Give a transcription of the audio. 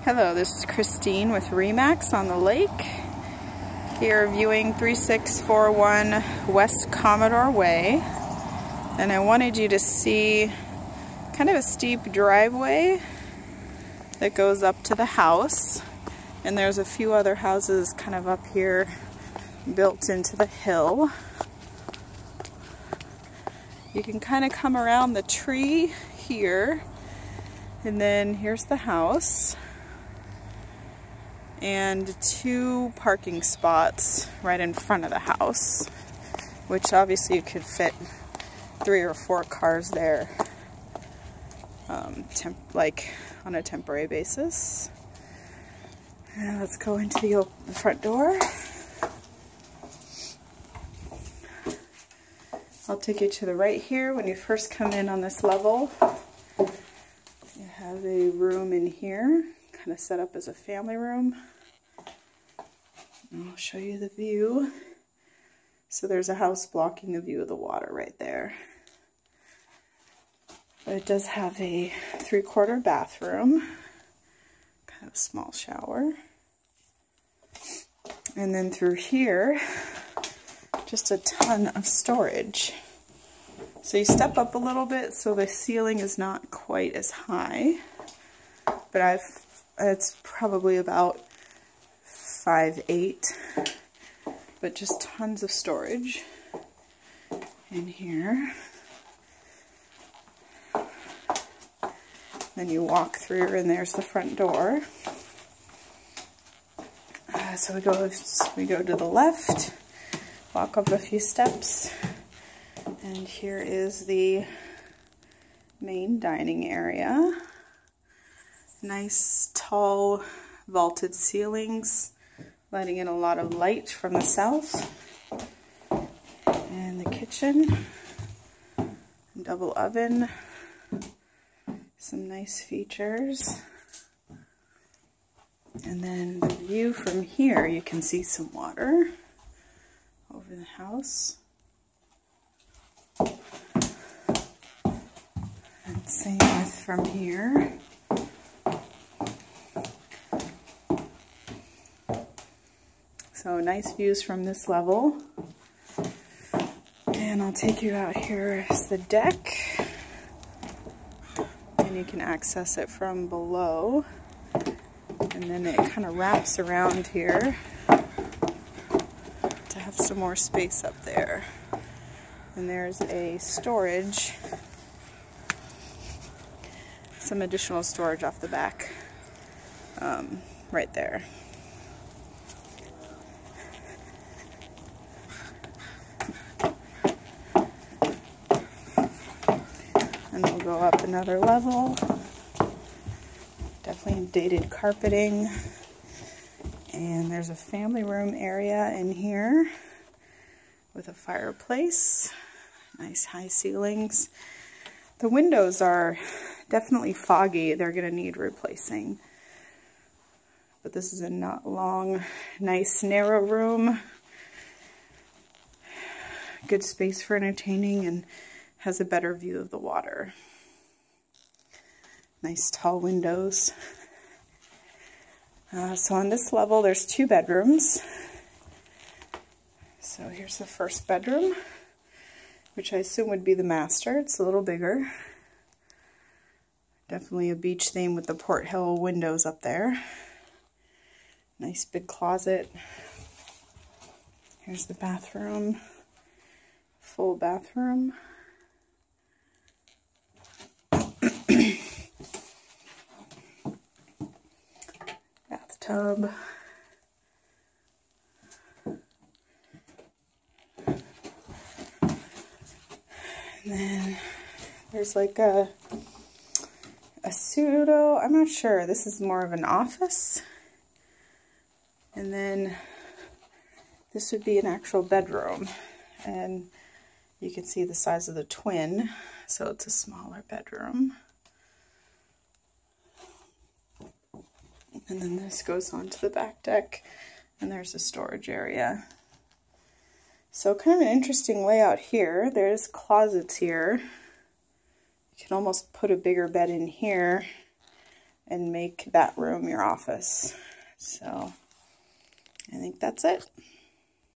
Hello, this is Christine with Remax on the lake. Here viewing 3641 W Commodore Way. And I wanted you to see kind of a steep driveway that goes up to the house. And there's a few other houses kind of up here built into the hill. You can kind of come around the tree here, and then here's the house. And two parking spots right in front of the house, which obviously you could fit 3 or 4 cars there, like on a temporary basis. And let's go into the front door. I'll take you to the right here. When you first come in on this level, you have a room in here, kind of set up as a family room. And I'll show you the view. So there's a house blocking the view of the water right there. But it does have a 3/4 bathroom, kind of a small shower. And then through here, just a ton of storage. So you step up a little bit so the ceiling is not quite as high, but it's probably about 5'8", but just tons of storage in here. Then you walk through and there's the front door. So we go to the left, walk up a few steps, and here is the main dining area. Nice tall vaulted ceilings, letting in a lot of light from the south. And the kitchen, double oven, some nice features. And then the view from here, you can see some water over the house. And same with from here. So nice views from this level. And I'll take you out here as the deck. And you can access it from below. And then it kind of wraps around here to have some more space up there. And there's a storage, some additional storage off the back, right there. And we'll go up another level. Definitely dated carpeting. And there's a family room area in here with a fireplace. Nice high ceilings. The windows are definitely foggy. They're going to need replacing. But this is a not long, nice narrow room. Good space for entertaining and has a better view of the water. Nice tall windows. So on this level there's 2 bedrooms. So here's the first bedroom, which I assume would be the master. It's a little bigger. Definitely a beach theme with the Port Hill windows up there. Nice big closet. Here's the bathroom. Full bathroom. Bathtub. And then there's like a pseudo, I'm not sure, this is more of an office. And then this would be an actual bedroom. And you can see the size of the twin, so it's a smaller bedroom. And then this goes on to the back deck, and there's a storage area. So kind of an interesting layout here. There's closets here. You can almost put a bigger bed in here and make that room your office. So I think that's it.